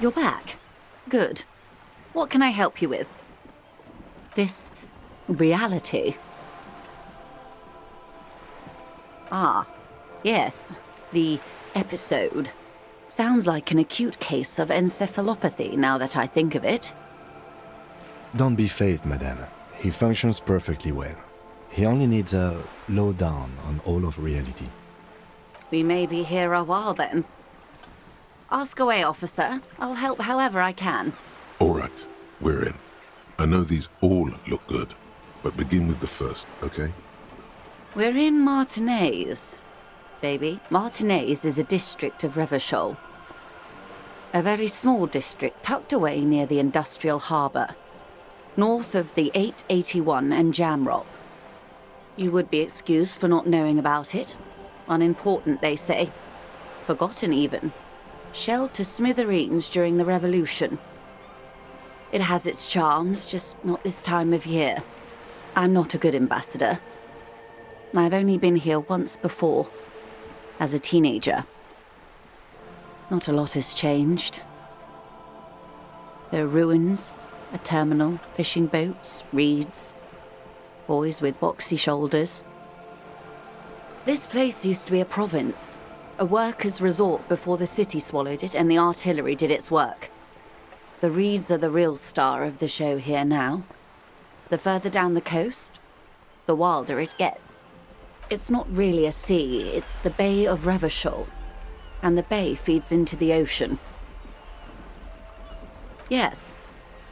You're back. Good. What can I help you with? This reality. Ah, yes. The episode. Sounds like an acute case of encephalopathy now that I think of it. Don't be phased, madame. He functions perfectly well. He only needs a lowdown on all of reality. We may be here a while then. Ask away, officer. I'll help however I can. All right, we're in. I know these all look good, but begin with the first, okay? We're in Martinez, baby. Martinez is a district of Revachol. A very small district tucked away near the industrial harbour, north of the 881 and Jamrock. You would be excused for not knowing about it. Unimportant, they say. Forgotten, even. Shelled to smithereens during the Revolution. It has its charms, just not this time of year. I'm not a good ambassador. I've only been here once before, as a teenager. Not a lot has changed. There are ruins, a terminal, fishing boats, reeds, boys with boxy shoulders. This place used to be a province, a workers' resort before the city swallowed it and the artillery did its work. The reeds are the real star of the show here now. The further down the coast, the wilder it gets. It's not really a sea, it's the Bay of Revachol, and the bay feeds into the ocean. Yes,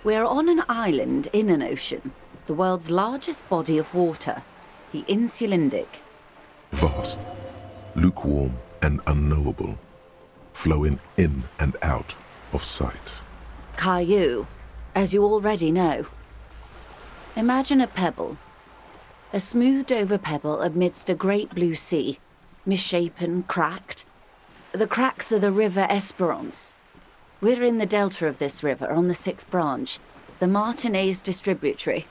we're on an island in an ocean, the world's largest body of water, the Insulindic. Vast, lukewarm and unknowable, flowing in and out of sight. Caillou, as you already know. Imagine a pebble. A smoothed-over pebble amidst a great blue sea, misshapen, cracked. The cracks are the River Esperance. We're in the delta of this river, on the 6th branch, the Martinez distributary.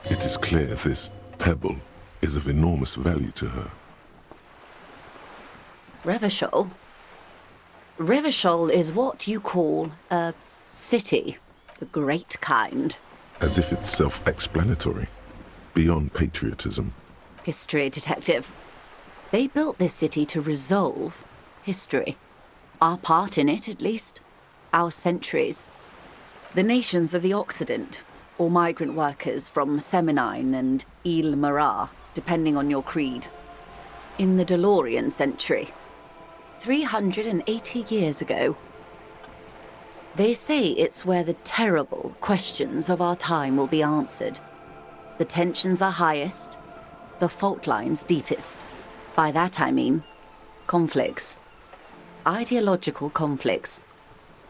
It is clear this pebble is of enormous value to her. Revachol? Revachol is what you call a city, the great kind. As if it's self-explanatory, beyond patriotism. History detective. They built this city to resolve history. Our part in it, at least. Our centuries. The nations of the Occident, or migrant workers from Seminine and Ile Marat, depending on your creed. In the DeLorean century. 380 years ago. They say it's where the terrible questions of our time will be answered. The tensions are highest, the fault lines deepest. By that I mean conflicts. Ideological conflicts.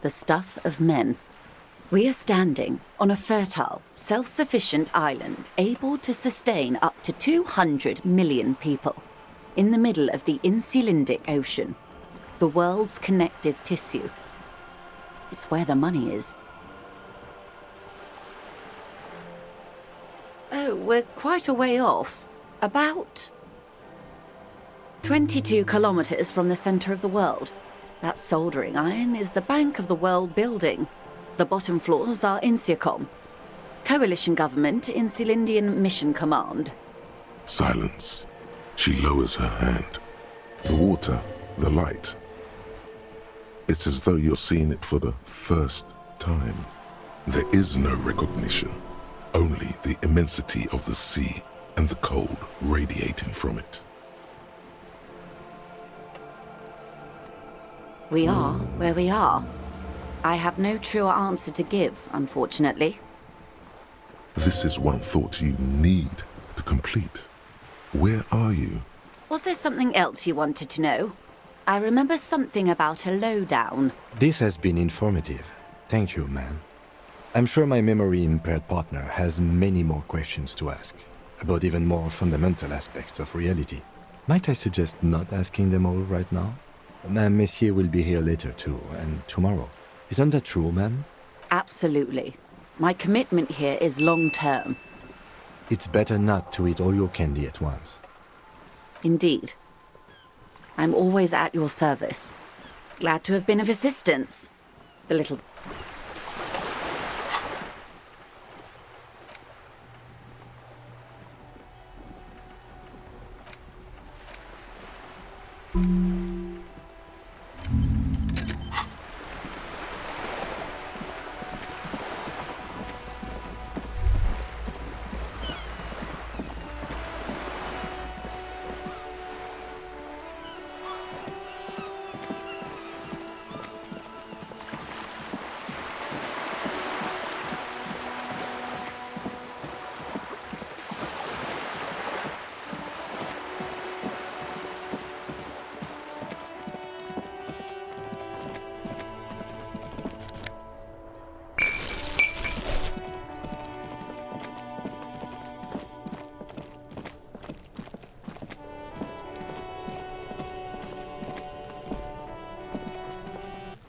The stuff of men. We are standing on a fertile, self-sufficient island able to sustain up to 200 million people in the middle of the Insulindic Ocean, the world's connective tissue. It's where the money is. Oh, we're quite a way off. About 22 kilometers from the center of the world. That soldering iron is the bank of the world building. The bottom floors are Insiacom. Coalition government, Insulindian Mission Command. Silence. She lowers her hand. The water, the light. It's as though you're seeing it for the first time. There is no recognition. Only the immensity of the sea and the cold radiating from it. We are where we are. I have no truer answer to give, unfortunately. This is one thought you need to complete. Where are you? Was there something else you wanted to know? I remember something about a lowdown. This has been informative. Thank you, ma'am. I'm sure my memory-impaired partner has many more questions to ask, about even more fundamental aspects of reality. Might I suggest not asking them all right now? Madame Messier will be here later too, and tomorrow. Isn't that true, ma'am? Absolutely. My commitment here is long-term. It's better not to eat all your candy at once. Indeed. I'm always at your service. Glad to have been of assistance. The little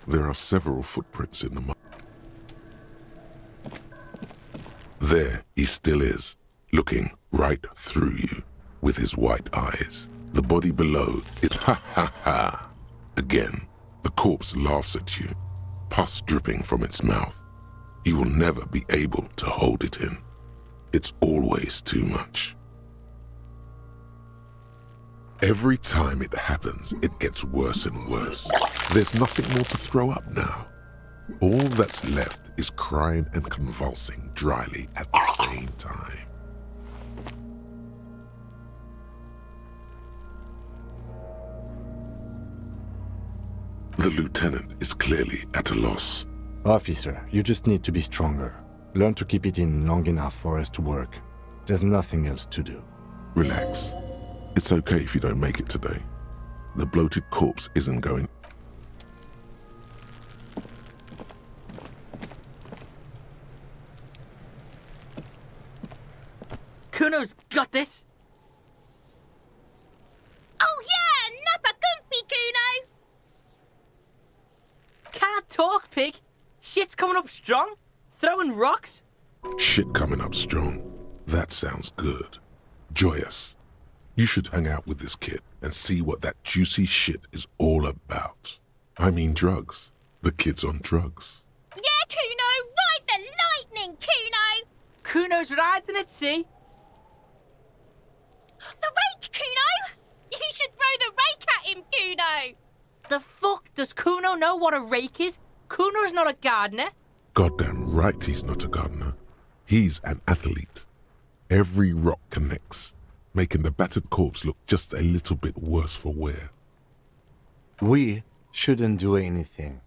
There are several footprints in the mud. There he still is, looking right through you with his white eyes. The body below is ha ha ha. Again, the corpse laughs at you, pus dripping from its mouth. You will never be able to hold it in. It's always too much. Every time it happens, it gets worse and worse. There's nothing more to throw up now. All that's left is crying and convulsing dryly at the same time. The lieutenant is clearly at a loss. Officer, you just need to be stronger. Learn to keep it in long enough for us to work. There's nothing else to do. Relax. It's okay if you don't make it today. The bloated corpse isn't going. Kuno's got this. Oh yeah, nappa gumpy, Kuno! Can't talk, pig. Shit's coming up strong. Throwing rocks. Shit coming up strong. That sounds good. Joyous. You should hang out with this kid and see what that juicy shit is all about. I mean drugs. The kid's on drugs. Yeah, Kuno, ride the lightning, Kuno! Kuno's riding at sea. The rake, Kuno! You should throw the rake at him, Kuno! The fuck does Kuno know what a rake is? Kuno's not a gardener. Goddamn right he's not a gardener. He's an athlete. Every rock connects, making the battered corpse look just a little bit worse for wear. We shouldn't do anything.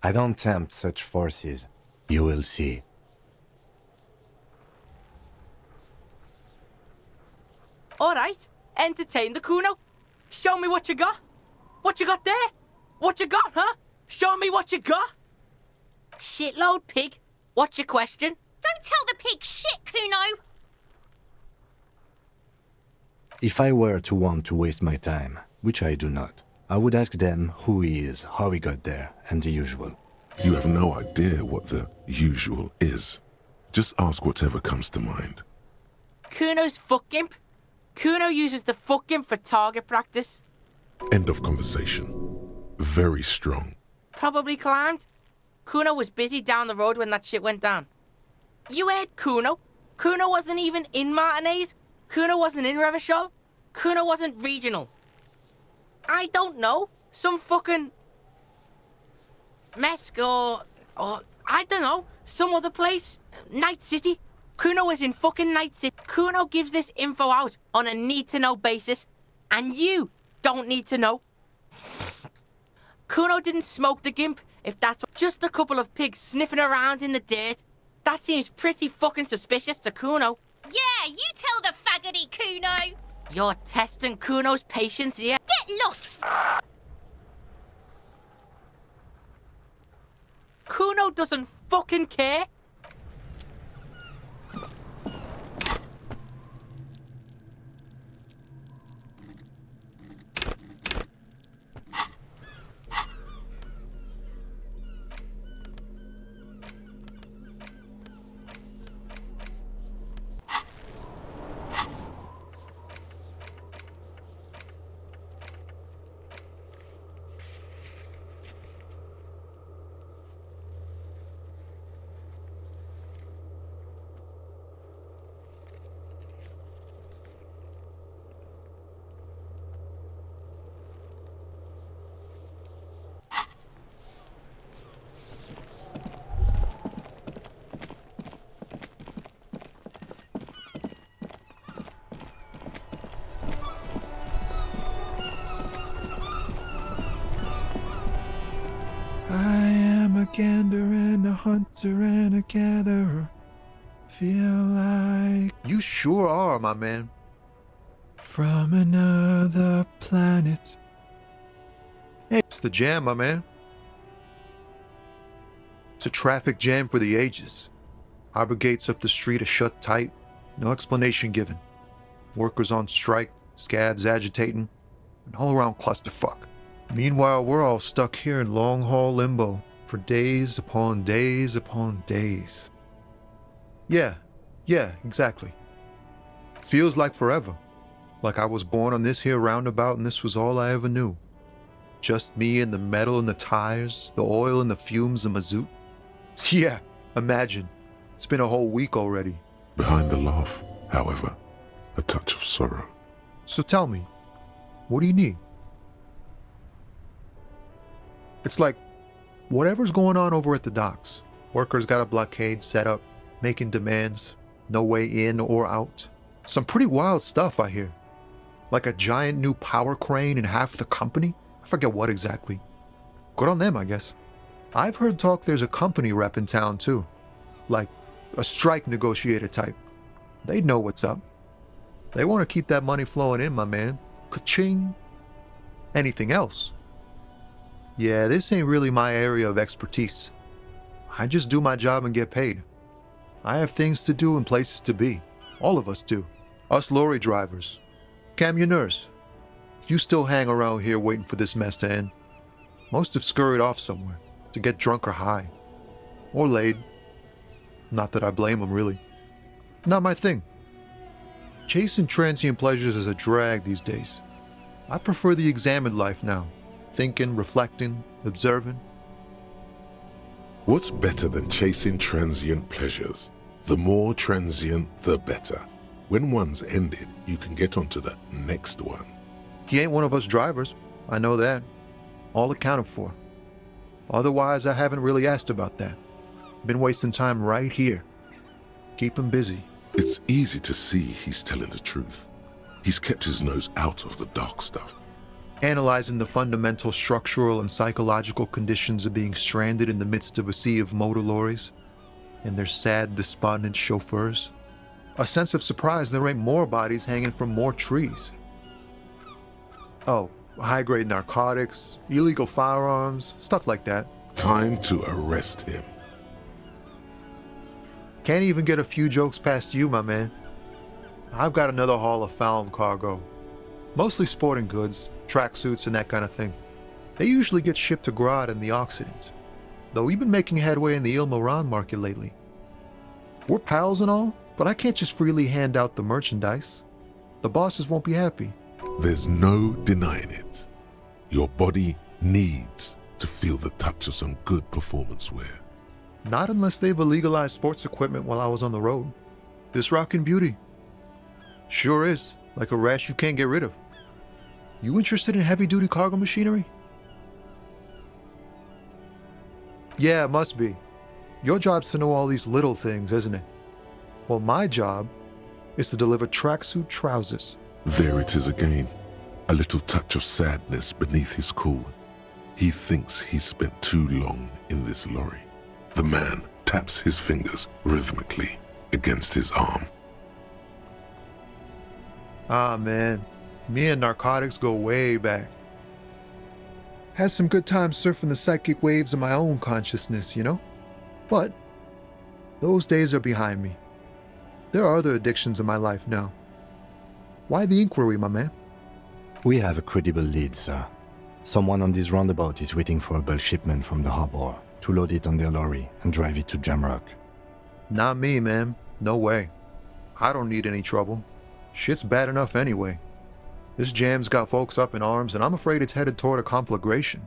I don't tempt such forces. You will see. All right, entertain the Kuno. Show me what you got. What you got there? What you got, huh? Show me what you got. Shitload, pig. What's your question? Don't tell the pig shit, Kuno! If I were to want to waste my time, which I do not, I would ask them who he is, how he got there, and the usual. You have no idea what the usual is. Just ask whatever comes to mind. Kuno's fuck imp. Kuno uses the fuck imp for target practice. End of conversation. Very strong. Probably climbed. Kuno was busy down the road when that shit went down. You heard Kuno. Kuno wasn't even in Martinez. Kuno wasn't in Revachol. Kuno wasn't regional. I don't know. Some fucking... Mesk or I don't know. Some other place. Night City. Kuno was in fucking Night City. Kuno gives this info out on a need-to-know basis. And you don't need to know. Kuno didn't smoke the gimp, if that's just a couple of pigs sniffing around in the dirt. That seems pretty fucking suspicious to Kuno. Yeah, you tell the faggoty, Kuno! You're testing Kuno's patience here. Get lost, Kuno doesn't fucking care. hunter and a gatherer. Feel like you sure are, my man. From another planet. Hey, it's the jam, my man. It's a traffic jam for the ages. Harbor gates up the street are shut tight. No explanation given. Workers on strike, scabs agitating, an all-around clusterfuck. Meanwhile, we're all stuck here in long-haul limbo for days upon days upon days. Yeah, exactly. Feels like forever. Like I was born on this here roundabout and this was all I ever knew. Just me and the metal and the tires, the oil and the fumes of mazout. Yeah, imagine. It's been a whole week already. Behind the laugh, however, a touch of sorrow. So tell me, what do you need? It's like, whatever's going on over at the docks. Workers got a blockade set up, making demands, no way in or out. Some pretty wild stuff, I hear. Like a giant new power crane in half the company? I forget what exactly. Good on them, I guess. I've heard talk there's a company rep in town too. Like a strike negotiator type. They'd know what's up. They want to keep that money flowing in, my man. Ka-ching. Anything else? Yeah, this ain't really my area of expertise. I just do my job and get paid. I have things to do and places to be. All of us do. Us lorry drivers. Camionneurs. You still hang around here waiting for this mess to end. Most have scurried off somewhere to get drunk or high. Or laid. Not that I blame them, really. Not my thing. Chasing transient pleasures is a drag these days. I prefer the examined life now. Thinking, reflecting, observing. What's better than chasing transient pleasures? The more transient, the better. When one's ended, you can get onto the next one. He ain't one of us drivers. I know that. All accounted for. Otherwise, I haven't really asked about that. Been wasting time right here. Keep him busy. It's easy to see he's telling the truth. He's kept his nose out of the dark stuff. Analyzing the fundamental structural and psychological conditions of being stranded in the midst of a sea of motor lorries and their sad, despondent chauffeurs. A sense of surprise there ain't more bodies hanging from more trees. Oh, high-grade narcotics, illegal firearms, stuff like that. Time to arrest him. Can't even get a few jokes past you, my man. I've got another haul of found cargo. Mostly sporting goods, tracksuits and that kind of thing. They usually get shipped to Grad in the Occident. Though we've been making headway in the Il Moran market lately. We're pals and all, but I can't just freely hand out the merchandise. The bosses won't be happy. There's no denying it. Your body needs to feel the touch of some good performance wear. Not unless they've illegalized sports equipment while I was on the road. This rockin' beauty. Sure is, like a rash you can't get rid of. You interested in heavy-duty cargo machinery? Yeah, it must be. Your job's to know all these little things, isn't it? Well, my job is to deliver tracksuit trousers. There it is again. A little touch of sadness beneath his cool. He thinks he's spent too long in this lorry. The man taps his fingers rhythmically against his arm. Ah, man. Me and narcotics go way back. Had some good times surfing the psychic waves of my own consciousness, you know? But those days are behind me. There are other addictions in my life now. Why the inquiry, my man? We have a credible lead, sir. Someone on this roundabout is waiting for a bulk shipment from the harbor to load it on their lorry and drive it to Jamrock. Not me, man. No way. I don't need any trouble. Shit's bad enough anyway. This jam's got folks up in arms, and I'm afraid it's headed toward a conflagration.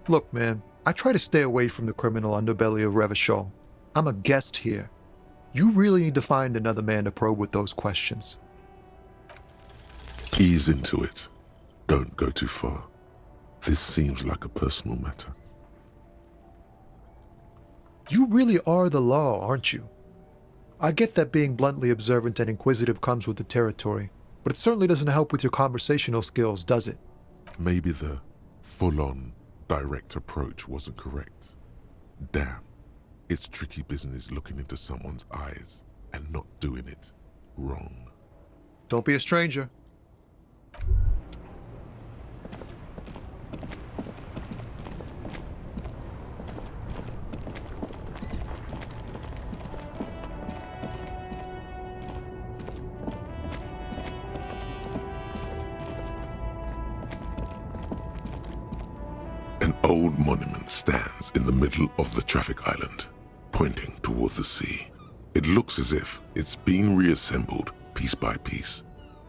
Look, man, I try to stay away from the criminal underbelly of Revachol. I'm a guest here. You really need to find another man to probe with those questions. Ease into it. Don't go too far. This seems like a personal matter. You really are the law, aren't you? I get that being bluntly observant and inquisitive comes with the territory, but it certainly doesn't help with your conversational skills, does it? Maybe the full-on, direct approach wasn't correct. Damn. It's tricky business looking into someone's eyes and not doing it wrong. Don't be a stranger. An old monument stands in the middle of the traffic island, pointing toward the sea. It looks as if it's been reassembled piece by piece,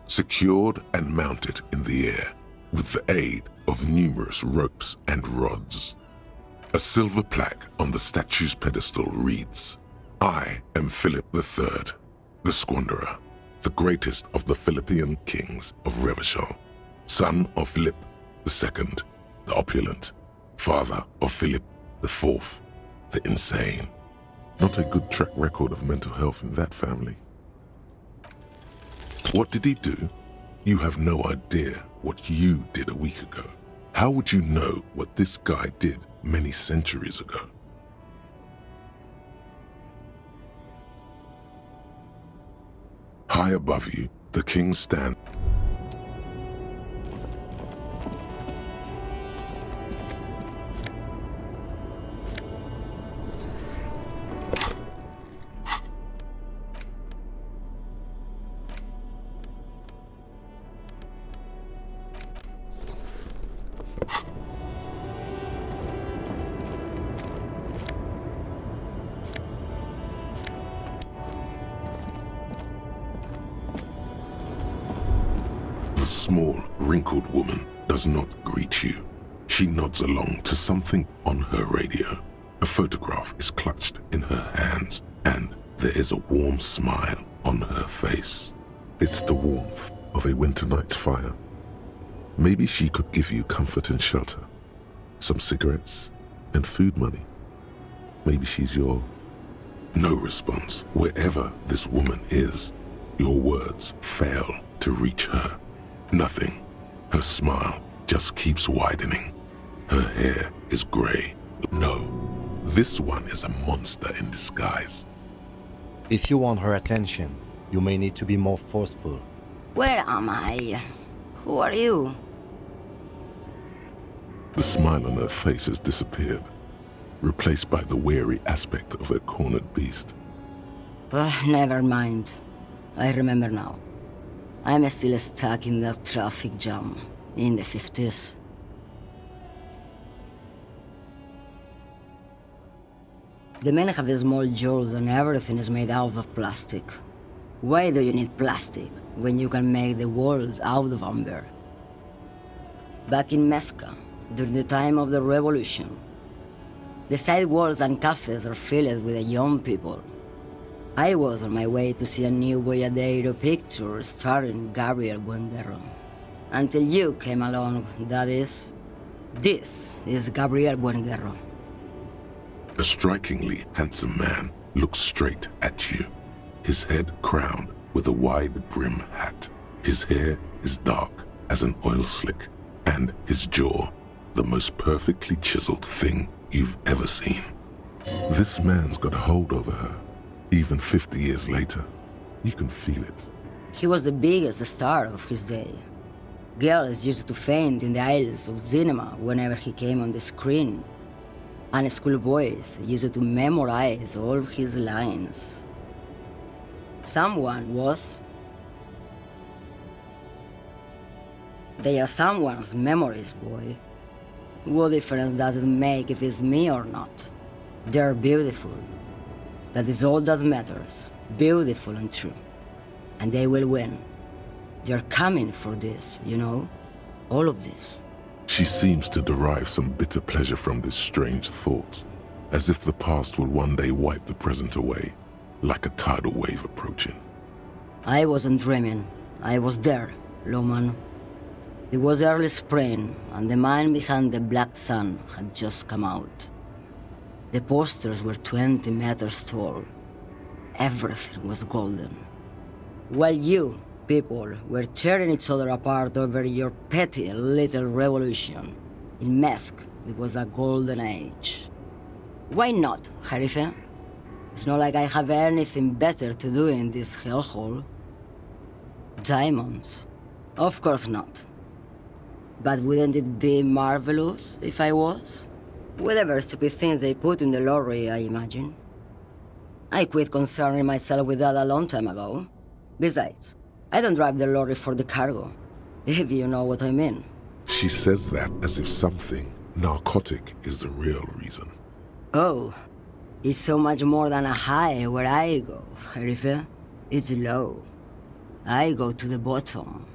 secured and mounted in the air with the aid of numerous ropes and rods. A silver plaque on the statue's pedestal reads, "I am Philip III, the Squanderer, the greatest of the Philippian kings of Revachol, son of Philip II, the opulent, father of Philip IV, the insane." Not a good track record of mental health in that family. What did he do? You have no idea what you did a week ago. How would you know what this guy did many centuries ago? High above you, the king stands. The small, wrinkled woman does not greet you. She nods along to something on her radio. A photograph is clutched in her hands, and there is a warm smile on her face. It's the warmth of a winter night's fire. Maybe she could give you comfort and shelter, some cigarettes and food money. Maybe she's your... No response. Wherever this woman is, your words fail to reach her. Nothing. Her smile just keeps widening. Her hair is gray. No, this one is a monster in disguise. If you want her attention, you may need to be more forceful. Where am I? Who are you? The smile on her face has disappeared, replaced by the wary aspect of a cornered beast. Never mind. I remember now. I'm still stuck in that traffic jam in the 50s. The men have small jaws and everything is made out of plastic. Why do you need plastic when you can make the world out of amber? Back in Methka, during the time of the revolution, the sidewalks and cafes are filled with young people. I was on my way to see a new Boyadero picture starring Gabriel Buenguerro. Until you came along, that is. This is Gabriel Buenguerro. A strikingly handsome man looks straight at you, his head crowned with a wide brim hat. His hair is dark as an oil slick, and his jaw the most perfectly chiseled thing you've ever seen. This man's got a hold over her. Even 50 years later, you can feel it. He was the biggest star of his day. Girls used to faint in the aisles of cinema whenever he came on the screen. And schoolboys used to memorize all of his lines. Someone was... They are someone's memories, boy. What difference does it make if it's me or not? They're beautiful. That is all that matters. Beautiful and true. And they will win. They're coming for this, you know? All of this. She seems to derive some bitter pleasure from this strange thought, as if the past will one day wipe the present away, like a tidal wave approaching. I wasn't dreaming. I was there, Loman. It was early spring, and the man behind the black sun had just come out. The posters were 20 meters tall. Everything was golden. While you, people, were tearing each other apart over your petty little revolution, in Methk, it was a golden age. Why not, Harife? It's not like I have anything better to do in this hellhole. Diamonds? Of course not. But wouldn't it be marvelous if I was? Whatever stupid things they put in the lorry, I imagine. I quit concerning myself with that a long time ago. Besides, I don't drive the lorry for the cargo, if you know what I mean. She says that as if something narcotic is the real reason. Oh, it's so much more than a high where I go, Harife. It's low. I go to the bottom.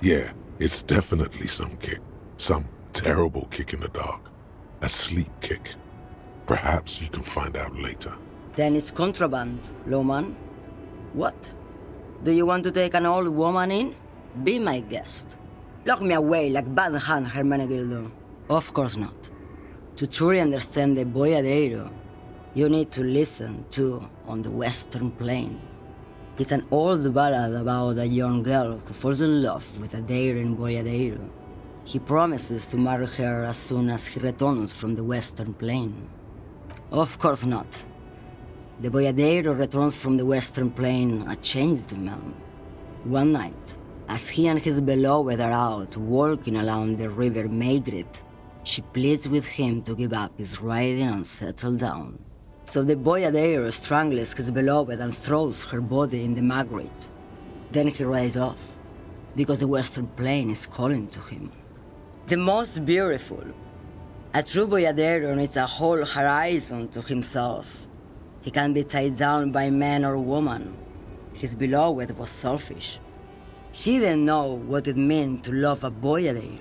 Yeah, it's definitely some kick. Some terrible kick in the dark. A sleep kick. Perhaps you can find out later. Then it's contraband, Lowman. What? Do you want to take an old woman in? Be my guest. Lock me away like Bad Hand Hermenegildo. Of course not. To truly understand the Boyadero, you need to listen to On the Western Plain. It's an old ballad about a young girl who falls in love with a daring Boyadero. He promises to marry her as soon as he returns from the Western Plain. Of course not. The Boyadero returns from the Western Plain a changed man. One night, as he and his beloved are out walking along the river Maigret, she pleads with him to give up his riding and settle down. So the Boyadero strangles his beloved and throws her body in the Maigret. Then he rides off, because the Western Plain is calling to him. The most beautiful. A true Boyadero needs a whole horizon to himself. He can't be tied down by man or woman. His beloved was selfish. She didn't know what it meant to love a Boyadero.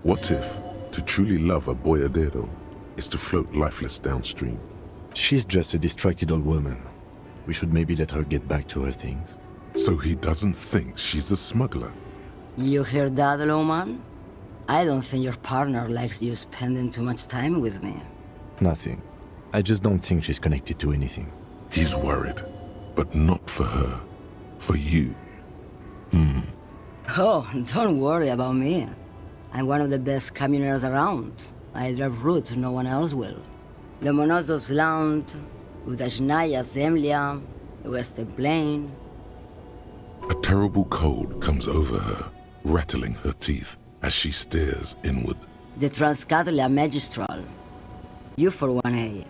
What if to truly love a boyadero is to float lifeless downstream? She's just a distracted old woman. We should maybe let her get back to her things. So he doesn't think she's a smuggler. You hear that, Lowman? I don't think your partner likes you spending too much time with me. Nothing. I just don't think she's connected to anything. He's worried, but not for her. For you. Oh, don't worry about me. I'm one of the best communers around. I drive routes no one else will. Lomonosov's Land, Udashnaya Zemlya, the Western Plain. A terrible cold comes over her, rattling her teeth as she stares inward. The Transcatalia Magistral. You for 1A.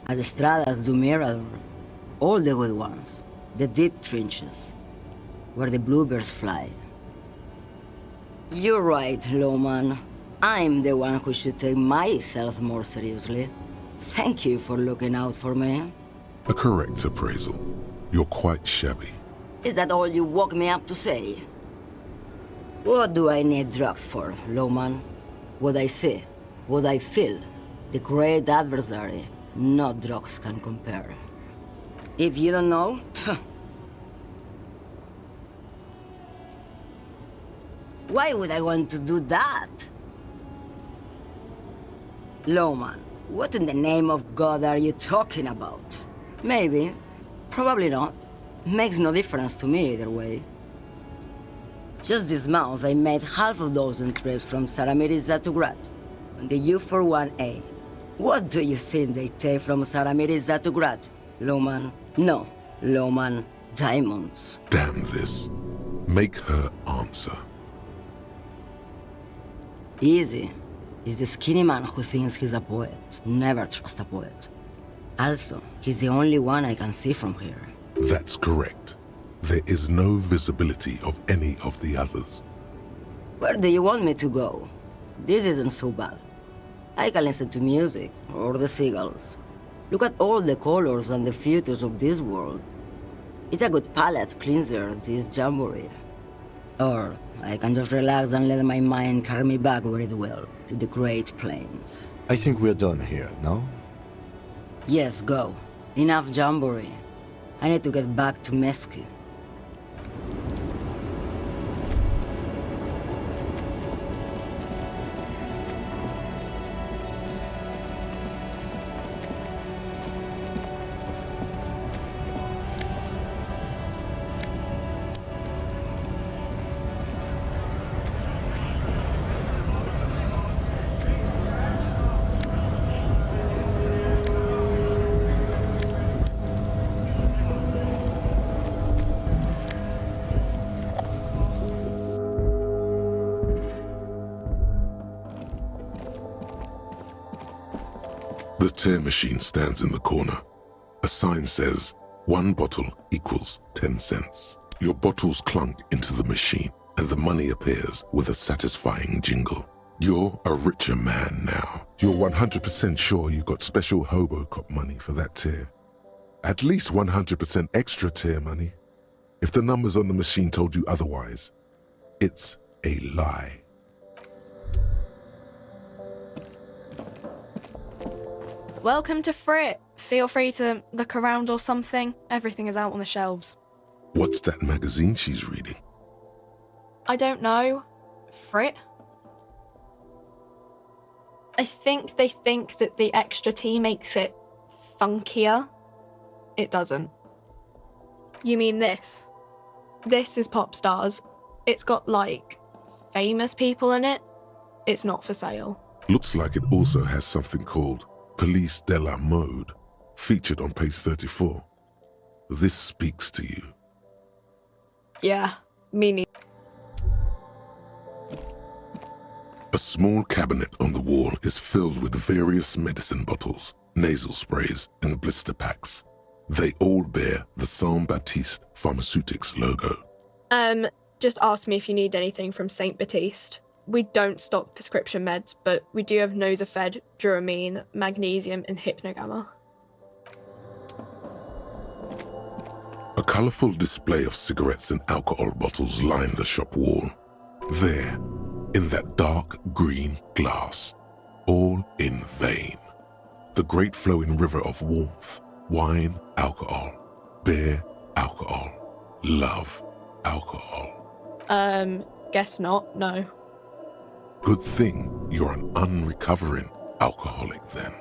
Adestradas do Mirador. All the good ones. The deep trenches. Where the bluebirds fly. You're right, Lowman. I'm the one who should take my health more seriously. Thank you for looking out for me. A correct appraisal. You're quite shabby. Is that all you woke me up to say? What do I need drugs for, Lowman? What I see, what I feel, the great adversary, no drugs can compare. If you don't know, why would I want to do that? Lowman, what in the name of God are you talking about? Maybe, probably not. Makes no difference to me either way. Just this month, I made half a dozen trips from Saramirizat to Grad, on the U41A. What do you think they take from Saramirizat to Grad, Lowman? No, Lowman, diamonds. Damn this. Make her answer. Easy. He's the skinny man who thinks he's a poet. Never trust a poet. Also, he's the only one I can see from here. That's correct. There is no visibility of any of the others. Where do you want me to go? This isn't so bad. I can listen to music, or the seagulls. Look at all the colors and the futures of this world. It's a good palate cleanser, this jamboree. Or I can just relax and let my mind carry me back where it will, to the Great Plains. I think we're done here, no? Yes, go. Enough jamboree. I need to get back to Mesky. tear machine stands in the corner. A sign says, 1 bottle equals 10 cents. Your bottles clunk into the machine, and the money appears with a satisfying jingle. You're a richer man now. You're 100% sure you got special hobo cop money for that tear. At least 100% extra tear money. If the numbers on the machine told you otherwise, it's a lie. Welcome to Frit. Feel free to look around or something. Everything is out on the shelves. What's that magazine she's reading? I don't know. Frit? I think they think that the extra tea makes it funkier. It doesn't. You mean this? This is Pop Stars. It's got, like, famous people in it. It's not for sale. Looks like it also has something called Police de la Mode, featured on page 34. This speaks to you. Yeah, me neither. A small cabinet on the wall is filled with various medicine bottles, nasal sprays, and blister packs. They all bear the Saint Baptiste Pharmaceutics logo. Just ask me if you need anything from Saint Baptiste. We don't stock prescription meds, but we do have Nosafed, Duramine, Magnesium, and Hypnogamma. A colourful display of cigarettes and alcohol bottles line the shop wall. There, in that dark green glass, all in vain. The great flowing river of warmth, wine, alcohol, beer, alcohol, love, alcohol. Guess not, no. Good thing you're an unrecovering alcoholic then.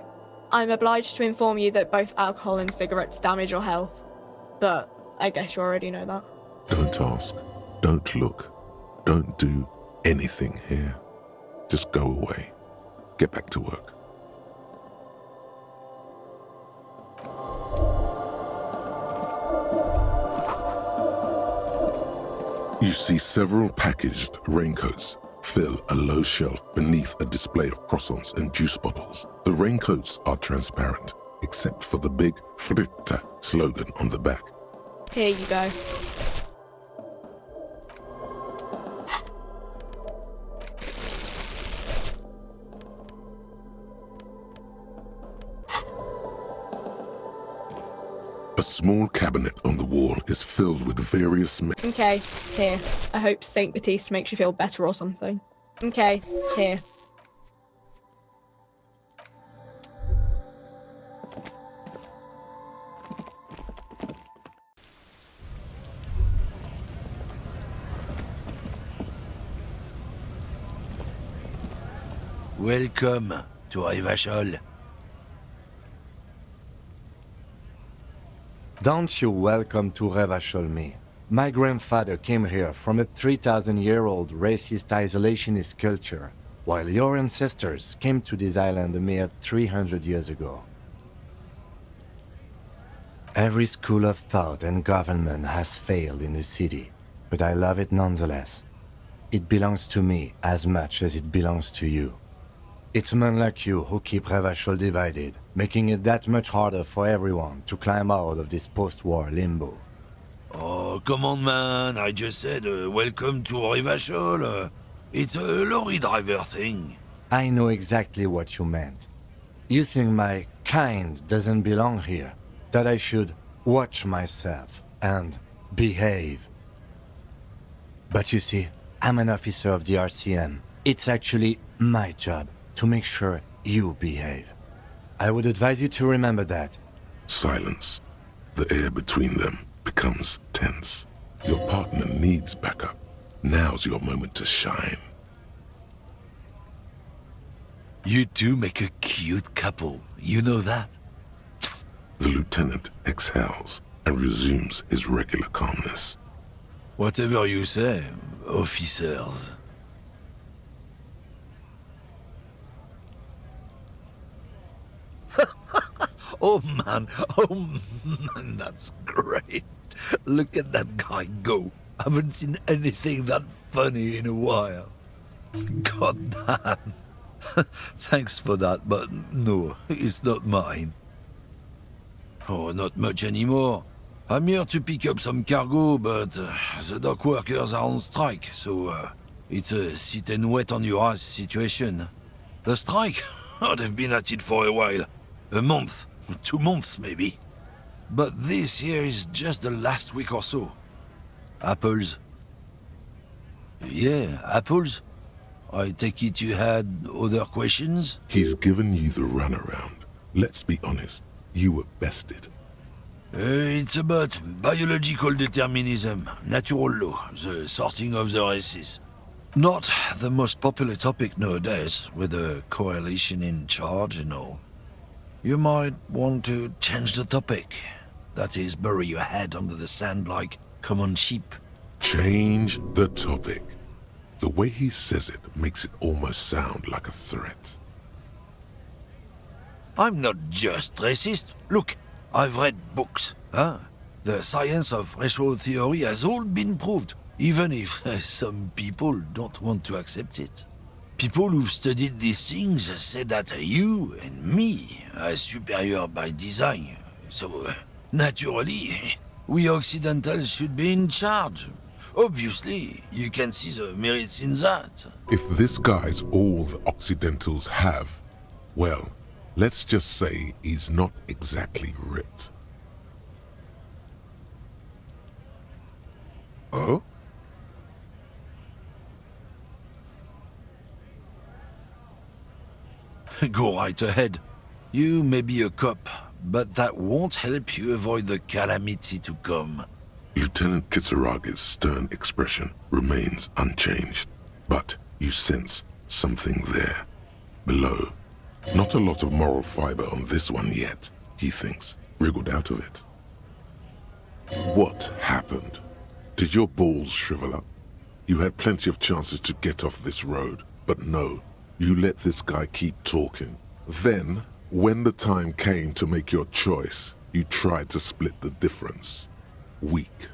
I'm obliged to inform you that both alcohol and cigarettes damage your health, but I guess you already know that. Don't ask, don't look, don't do anything here. Just go away. Get back to work. You see several packaged raincoats fill a low shelf beneath a display of croissants and juice bottles. The raincoats are transparent, except for the big Fritta slogan on the back. Here you go. A small cabinet on the wall is filled with various Okay, here. I hope Saint Baptiste makes you feel better or something. Okay, here. Welcome to Revachol. Don't you welcome to Revachol me. My grandfather came here from a 3,000-year-old racist isolationist culture, while your ancestors came to this island a mere 300 years ago. Every school of thought and government has failed in the city, but I love it nonetheless. It belongs to me as much as it belongs to you. It's men like you who keep Revachol divided, making it that much harder for everyone to climb out of this post-war limbo. Oh, come on, man. I just said welcome to Revachol. It's a lorry driver thing. I know exactly what you meant. You think my kind doesn't belong here, that I should watch myself and behave. But you see, I'm an officer of the RCM. It's actually my job to make sure you behave. I would advise you to remember that. Silence. The air between them becomes tense. Your partner needs backup. Now's your moment to shine. You two make a cute couple. You know that? The lieutenant exhales and resumes his regular calmness. Whatever you say, officers. Oh man, that's great. Look at that guy go. Haven't seen anything that funny in a while. God damn. Thanks for that, but no, it's not mine. Oh, not much anymore. I'm here to pick up some cargo, but the dock workers are on strike, so it's a sit and wait on your ass situation. The strike? Oh, they've been at it for a while. A month, 2 months maybe. But this here is just the last week or so. Apples. Yeah, apples. I take it you had other questions? He's given you the runaround. Let's be honest, you were bested. It's about biological determinism, natural law, the sorting of the races. Not the most popular topic nowadays, with the coalition in charge and all. You might want to change the topic. That is, bury your head under the sand like common sheep. Change the topic. The way he says it makes it almost sound like a threat. I'm not just racist. Look, I've read books, huh? The science of racial theory has all been proved, even if some people don't want to accept it. People who've studied these things say that you and me are superior by design, so naturally, we Occidentals should be in charge. Obviously, you can see the merits in that. If this guy's all the Occidentals have, well, let's just say he's not exactly ripped. Oh? Go right ahead. You may be a cop, but that won't help you avoid the calamity to come. Lieutenant Kitsuragi's stern expression remains unchanged, but you sense something there, below. Not a lot of moral fiber on this one yet, he thinks, wriggled out of it. What happened? Did your balls shrivel up? You had plenty of chances to get off this road, but no, you let this guy keep talking. Then, when the time came to make your choice, you tried to split the difference. Weak.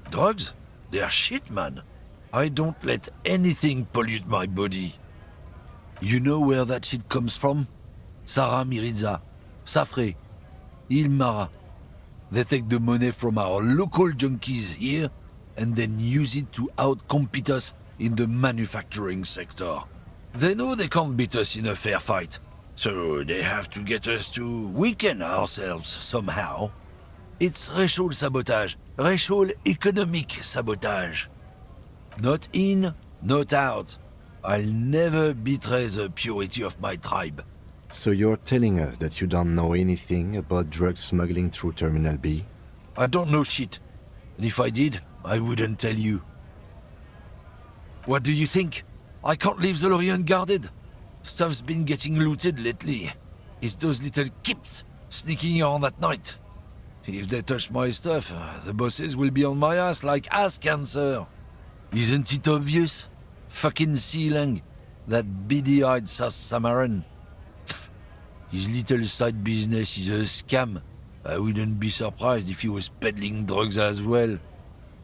Drugs? They're shit, man. I don't let anything pollute my body. You know where that shit comes from? Sarah Mirizza, Safre, Ilmara. They take the money from our local junkies here and then use it to outcompete us in the manufacturing sector. They know they can't beat us in a fair fight, so they have to get us to weaken ourselves somehow. It's racial sabotage, racial economic sabotage. Not in, not out. I'll never betray the purity of my tribe. So you're telling us that you don't know anything about drug smuggling through Terminal B? I don't know shit. And if I did, I wouldn't tell you. What do you think? I can't leave the lorry unguarded. Stuff's been getting looted lately. It's those little kips sneaking around at night. If they touch my stuff, the bosses will be on my ass like ass cancer. Isn't it obvious? Fucking Sealang, that beady-eyed South Samaran. His little side business is a scam. I wouldn't be surprised if he was peddling drugs as well.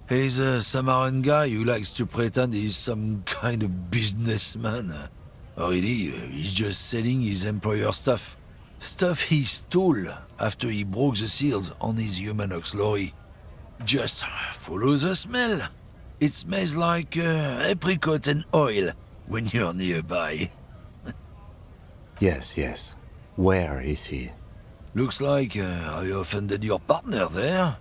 He's a Samaran guy who likes to pretend he's some kind of businessman. Really, he's just selling his employer stuff. Stuff he stole after he broke the seals on his Humanox lorry. Just follow the smell. It smells like apricot and oil when you're nearby. Yes. Where is he? Looks like I offended your partner there.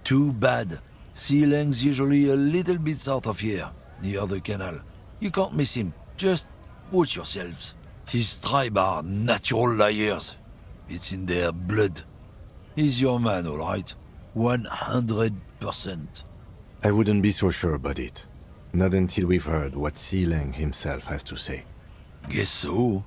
Too bad. Sealang's usually a little bit south of here, near the canal. You can't miss him. Just watch yourselves. His tribe are natural liars. It's in their blood. He's your man, all right? 100%. I wouldn't be so sure about it. Not until we've heard what Sealang himself has to say. Guess so.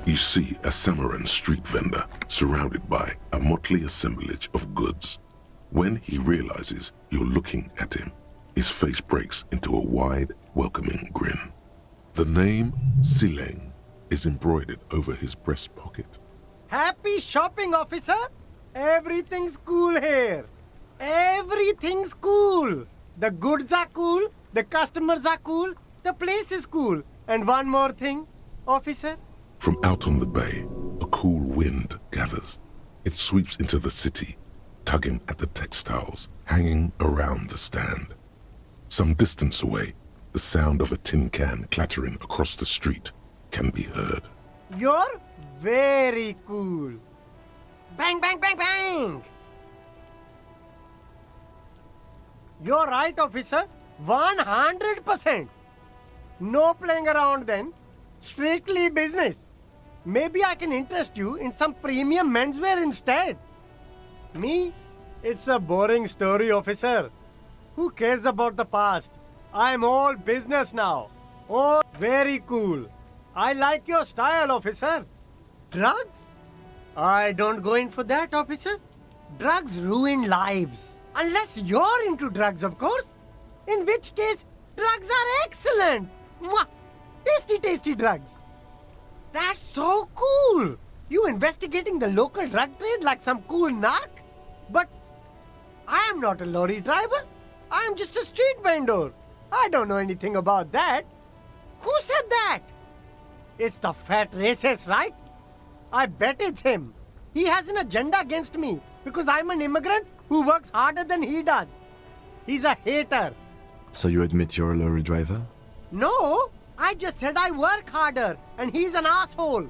You see a Samaran street vendor surrounded by a motley assemblage of goods. When he realizes you're looking at him, his face breaks into a wide, welcoming grin. The name Sileng is embroidered over his breast pocket. Happy shopping, officer! Everything's cool here. Everything's cool. The goods are cool, the customers are cool, the place is cool. And one more thing, officer. From out on the bay, a cool wind gathers. It sweeps into the city, tugging at the textiles hanging around the stand. Some distance away, the sound of a tin can clattering across the street can be heard. You're very cool. Bang, bang, bang, bang! You're right, officer. 100%. No playing around then. Strictly business. Maybe I can interest you in some premium menswear instead. Me? It's a boring story, officer. Who cares about the past? I'm all business now. Oh, very cool. I like your style, officer. Drugs? I don't go in for that, officer. Drugs ruin lives. Unless you're into drugs, of course. In which case, drugs are excellent. Mwah! Tasty, tasty drugs. That's so cool. You investigating the local drug trade like some cool narc? But I am not a lorry driver. I am just a street vendor. I don't know anything about that. Who said that? It's the fat racist, right? I bet it's him. He has an agenda against me because I'm an immigrant who works harder than he does. He's a hater. So you admit you're a lorry driver? No, I just said I work harder and he's an asshole.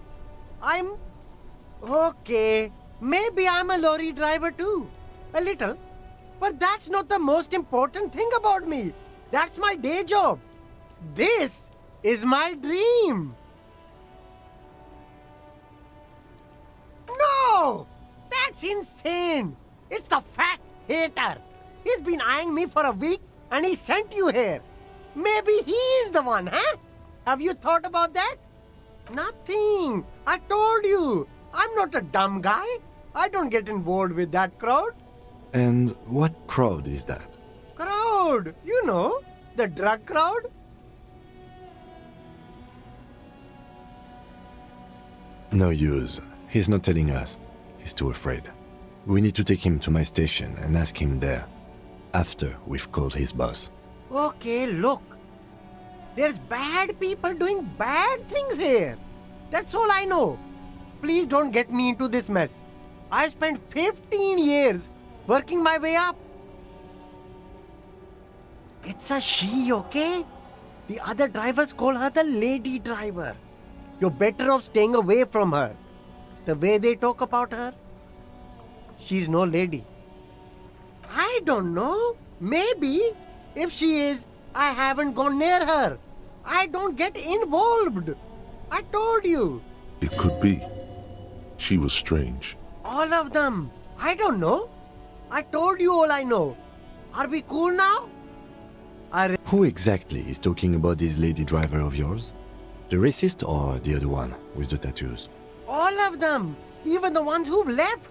Okay, maybe I'm a lorry driver too. A little. But that's not the most important thing about me. That's my day job. This is my dream. No! That's insane! It's the fat hater. He's been eyeing me for a week and he sent you here. Maybe he's the one, huh? Have you thought about that? Nothing. I told you. I'm not a dumb guy. I don't get involved with that crowd. And what crowd is that? Crowd? You know, the drug crowd. No use. He's not telling us. He's too afraid. We need to take him to my station and ask him there. After we've called his boss. Okay, look. There's bad people doing bad things here. That's all I know. Please don't get me into this mess. I spent 15 years working my way up. It's a she, okay? The other drivers call her the lady driver. You're better off staying away from her. The way they talk about her, she's no lady. I don't know. Maybe. If she is, I haven't gone near her. I don't get involved. I told you. It could be. She was strange. All of them. I don't know. I told you all I know. Are we cool now? Who exactly is talking about this lady driver of yours? The racist or the other one with the tattoos? All of them. Even the ones who've left.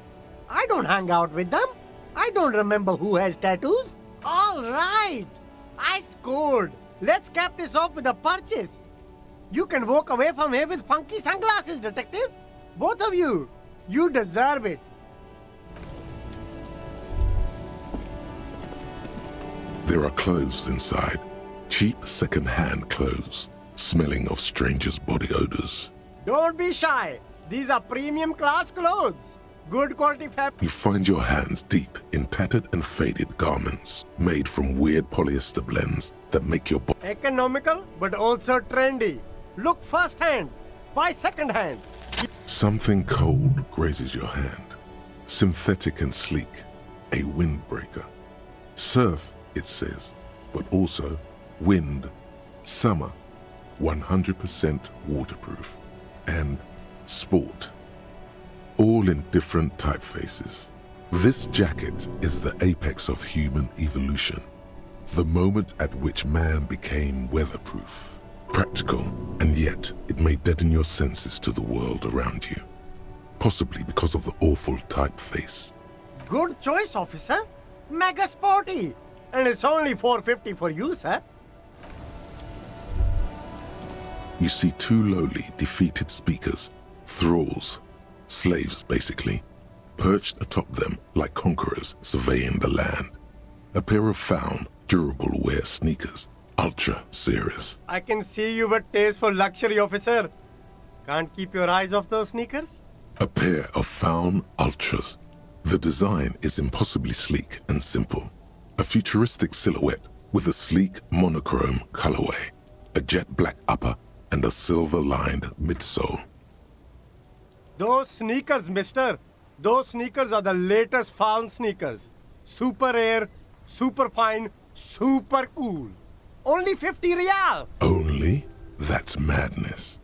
I don't hang out with them. I don't remember who has tattoos. All right. I scored. Let's cap this off with a purchase. You can walk away from here with funky sunglasses, detectives. Both of you. You deserve it. There are clothes inside. Cheap second-hand clothes, smelling of strangers' body odors. Don't be shy. These are premium class clothes. Good quality fabric. You find your hands deep in tattered and faded garments made from weird polyester blends that make your body Economical, but also trendy. Look first-hand. Buy second-hand. Something cold grazes your hand. Synthetic and sleek. A windbreaker. Surf, it says, but also wind, summer, 100% waterproof, and sport. All in different typefaces. This jacket is the apex of human evolution. The moment at which man became weatherproof. Practical, and yet it may deaden your senses to the world around you. Possibly because of the awful typeface. Good choice, officer. Mega sporty. And it's only $4.50 for you, sir. You see two lowly, defeated speakers, thralls, slaves basically, perched atop them like conquerors surveying the land. A pair of found, durable wear sneakers, Ultra series. I can see you with taste for luxury, officer. Can't keep your eyes off those sneakers? A pair of found Ultras. The design is impossibly sleek and simple. A futuristic silhouette with a sleek monochrome colorway, a jet black upper, and a silver-lined midsole. Those sneakers, mister. Those sneakers are the latest found sneakers. Super rare, super fine, super cool. Only 50 real. Only? That's madness.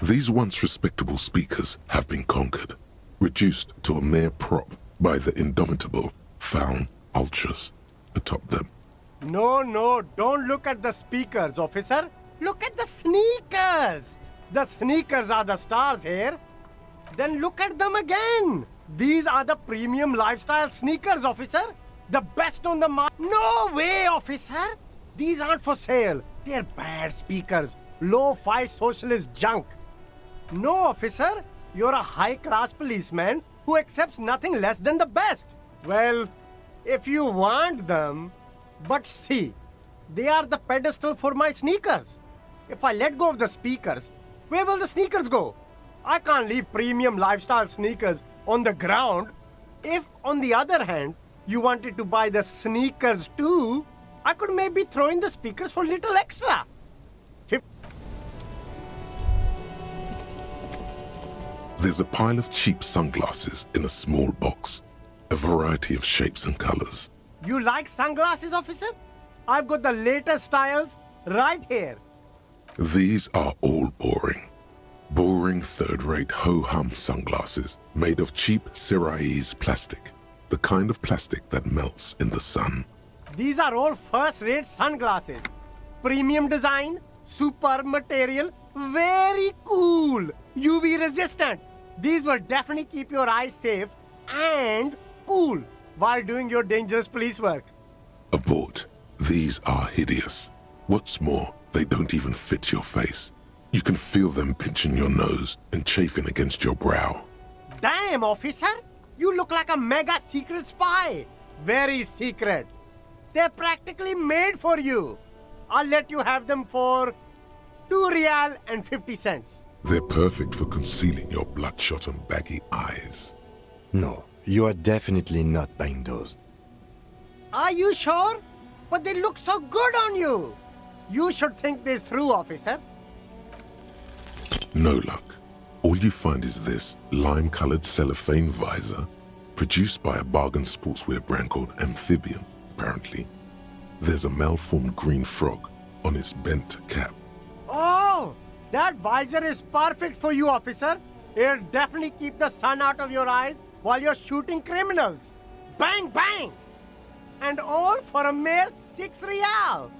These once respectable speakers have been conquered, reduced to a mere prop by the indomitable found Ultras atop them. No, don't look at the speakers, officer. Look at the sneakers. The sneakers are the stars here. Then look at them again. These are the premium lifestyle sneakers, officer. The best on the market. No way, officer. These aren't for sale. They're bad speakers. Low-fi socialist junk. No, officer. You're a high-class policeman who accepts nothing less than the best. Well, if you want them. But see, they are the pedestal for my sneakers. If I let go of the speakers, where will the sneakers go? I can't leave premium lifestyle sneakers on the ground. If, on the other hand, you wanted to buy the sneakers too, I could maybe throw in the speakers for little extra. There's a pile of cheap sunglasses in a small box, a variety of shapes and colors. You like sunglasses, officer? I've got the latest styles right here. These are all boring. Boring third-rate ho-hum sunglasses made of cheap Syrahese plastic, the kind of plastic that melts in the sun. These are all first-rate sunglasses. Premium design, superb material, very cool, UV resistant. These will definitely keep your eyes safe and cool while doing your dangerous police work. Abort. These are hideous. What's more, they don't even fit your face. You can feel them pinching your nose and chafing against your brow. Damn, officer! You look like a mega secret spy. Very secret. They're practically made for you. I'll let you have them for 2 real and 50 cents. They're perfect for concealing your bloodshot and baggy eyes. No, you are definitely not buying those. Are you sure? But they look so good on you. You should think this through, officer. No luck. All you find is this lime-colored cellophane visor, produced by a bargain sportswear brand called Amphibian, apparently. There's a malformed green frog on its bent cap. Oh, that visor is perfect for you, officer. It'll definitely keep the sun out of your eyes while you're shooting criminals. Bang, bang! And all for a mere 6 real.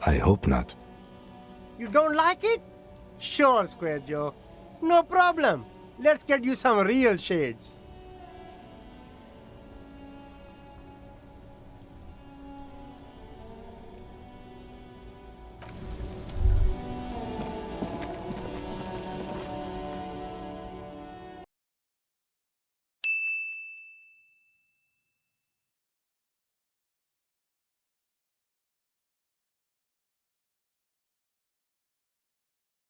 I hope not. You don't like it? Sure, Square Joe. No problem. Let's get you some real shades.